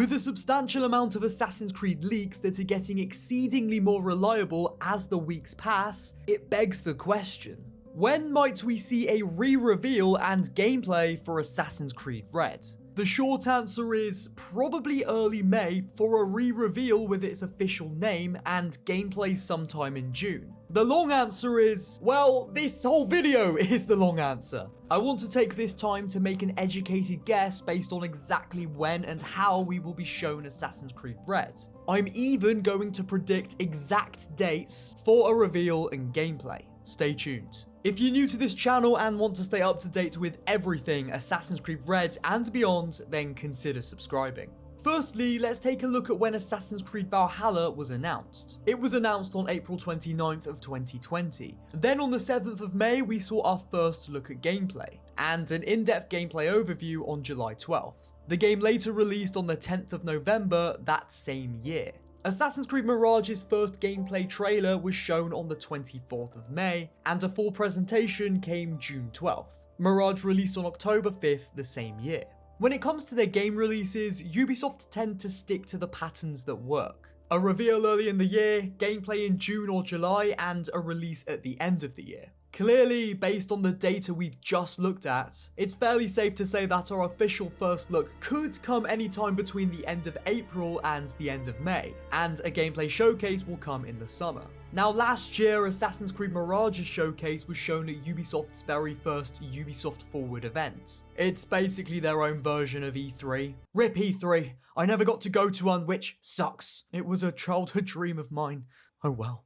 With a substantial amount of Assassin's Creed leaks that are getting exceedingly more reliable as the weeks pass, it begs the question, when might we see a re-reveal and gameplay for Assassin's Creed Red? The short answer is probably early May for a re-reveal with its official name and gameplay sometime in June. The long answer is, well, this whole video is the long answer. I want to take this time to make an educated guess based on exactly when and how we will be shown Assassin's Creed Red. I'm even going to predict exact dates for a reveal and gameplay. Stay tuned. If you're new to this channel and want to stay up to date with everything Assassin's Creed Red and beyond, then consider subscribing. Firstly, let's take a look at when Assassin's Creed Valhalla was announced. It was announced on April 29th of 2020. Then on the 7th of May, we saw our first look at gameplay, and an in-depth gameplay overview on July 12th. The game later released on the 10th of November that same year. Assassin's Creed Mirage's first gameplay trailer was shown on the 24th of May, and a full presentation came June 12th. Mirage released on October 5th the same year. When it comes to their game releases, Ubisoft tend to stick to the patterns that work. A reveal early in the year, gameplay in June or July, and a release at the end of the year. Clearly, based on the data we've just looked at, it's fairly safe to say that our official first look could come anytime between the end of April and the end of May, and a gameplay showcase will come in the summer. Now, last year, Assassin's Creed Mirage's showcase was shown at Ubisoft's very first Ubisoft Forward event. It's basically their own version of E3. RIP E3, I never got to go to one, which sucks. It was a childhood dream of mine. Oh well.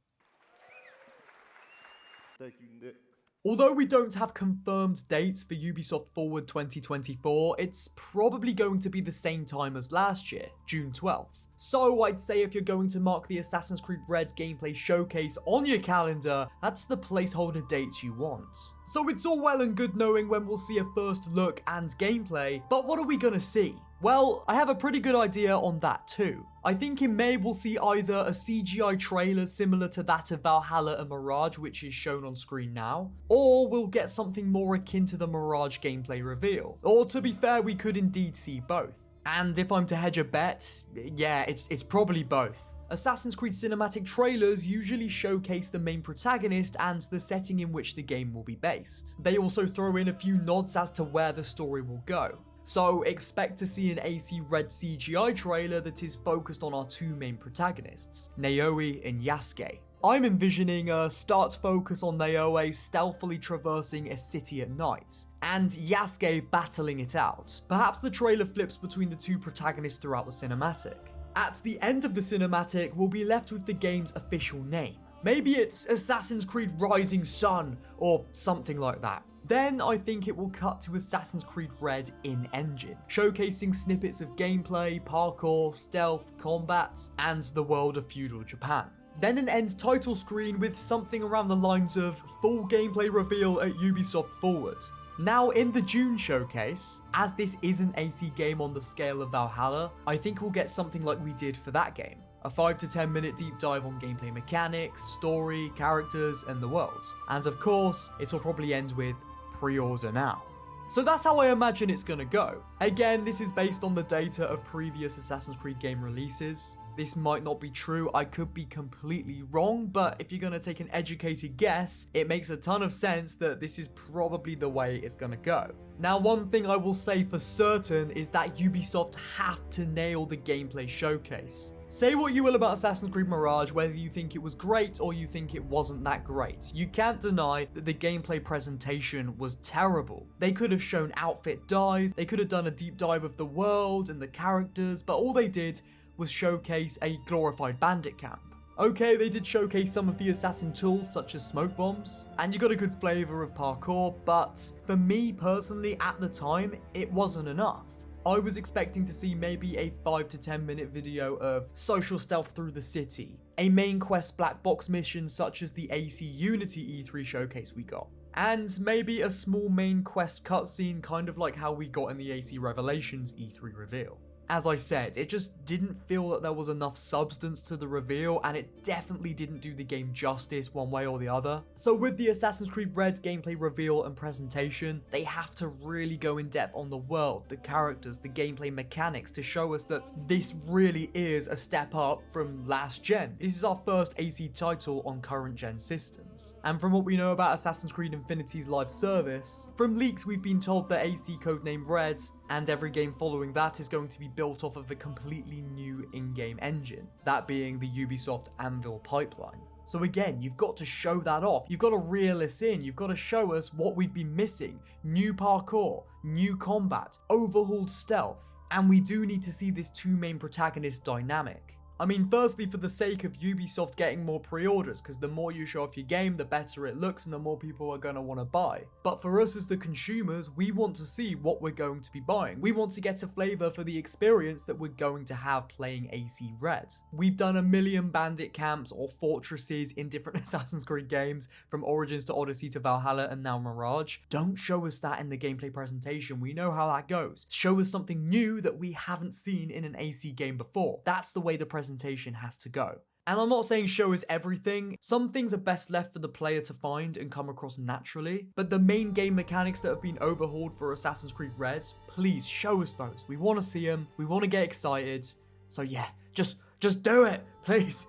Thank you, Nick. Although we don't have confirmed dates for Ubisoft Forward 2024, it's probably going to be the same time as last year, June 12th. So I'd say if you're going to mark the Assassin's Creed Red gameplay showcase on your calendar, that's the placeholder dates you want. So it's all well and good knowing when we'll see a first look and gameplay, but what are we gonna see? Well, I have a pretty good idea on that too. I think in May we'll see either a CGI trailer similar to that of Valhalla and Mirage, which is shown on screen now, or we'll get something more akin to the Mirage gameplay reveal. Or to be fair, we could indeed see both. And if I'm to hedge a bet, yeah, it's probably both. Assassin's Creed cinematic trailers usually showcase the main protagonist and the setting in which the game will be based. They also throw in a few nods as to where the story will go. So expect to see an AC Red CGI trailer that is focused on our two main protagonists, Naoe and Yasuke. I'm envisioning a start focus on Naoe stealthily traversing a city at night, and Yasuke battling it out. Perhaps the trailer flips between the two protagonists throughout the cinematic. At the end of the cinematic, we'll be left with the game's official name. Maybe it's Assassin's Creed Rising Sun, or something like that. Then I think it will cut to Assassin's Creed Red in-engine, showcasing snippets of gameplay, parkour, stealth, combat, and the world of feudal Japan. Then an end title screen with something around the lines of full gameplay reveal at Ubisoft Forward. Now in the June showcase, as this is an AC game on the scale of Valhalla, I think we'll get something like we did for that game. A 5 to 10 minute deep dive on gameplay mechanics, story, characters, and the world. And of course, it'll probably end with pre-order now. So that's how I imagine it's gonna go. Again, this is based on the data of previous Assassin's Creed game releases. This might not be true, I could be completely wrong, but if you're gonna take an educated guess, it makes a ton of sense that this is probably the way it's gonna go. Now, one thing I will say for certain is that Ubisoft have to nail the gameplay showcase. Say what you will about Assassin's Creed Mirage, whether you think it was great or you think it wasn't that great. You can't deny that the gameplay presentation was terrible. They could have shown outfit dyes, they could have done a deep dive of the world and the characters, but all they did was showcase a glorified bandit camp. Okay, they did showcase some of the assassin tools such as smoke bombs, and you got a good flavour of parkour, but for me personally at the time, it wasn't enough. I was expecting to see maybe a 5 to 10 minute video of social stealth through the city, a main quest black box mission such as the AC Unity E3 showcase we got, and maybe a small main quest cutscene kind of like how we got in the AC Revelations E3 reveal. As I said, it just didn't feel that there was enough substance to the reveal, and it definitely didn't do the game justice one way or the other. So with the Assassin's Creed Red's gameplay reveal and presentation, they have to really go in depth on the world, the characters, the gameplay mechanics to show us that this really is a step up from last gen. This is our first AC title on current gen systems. And from what we know about Assassin's Creed Infinity's live service, from leaks we've been told that AC codename Red and every game following that is going to be built off of a completely new in-game engine, that being the Ubisoft Anvil pipeline. So again, you've got to show that off. You've got to reel us in. You've got to show us what we've been missing. New parkour, new combat, overhauled stealth. And we do need to see this two main protagonist dynamic. I mean, firstly, for the sake of Ubisoft getting more pre-orders, because the more you show off your game, the better it looks and the more people are going to want to buy. But for us as the consumers, we want to see what we're going to be buying. We want to get a flavour for the experience that we're going to have playing AC Red. We've done a million bandit camps or fortresses in different Assassin's Creed games, from Origins to Odyssey to Valhalla and now Mirage. Don't show us that in the gameplay presentation. We know how that goes. Show us something new that we haven't seen in an AC game before. That's the way the presentation has to go. And I'm not saying show us everything. Some things are best left for the player to find and come across naturally. But the main game mechanics that have been overhauled for Assassin's Creed Red, please show us those. We want to see them. We want to get excited. So yeah, just do it, please.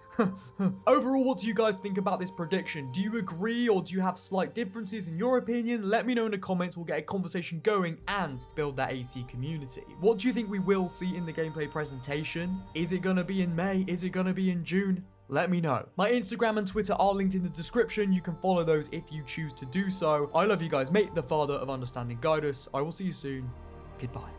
Overall, what do you guys think about this prediction? Do you agree or do you have slight differences in your opinion? Let me know in the comments. We'll get a conversation going and build that AC community. What do you think we will see in the gameplay presentation? Is it gonna be in May? Is it gonna be in June? Let me know. My Instagram and Twitter are linked in the description. You can follow those if you choose to do so. I love you guys. May the Father of Understanding guide us. I will see you soon. Goodbye.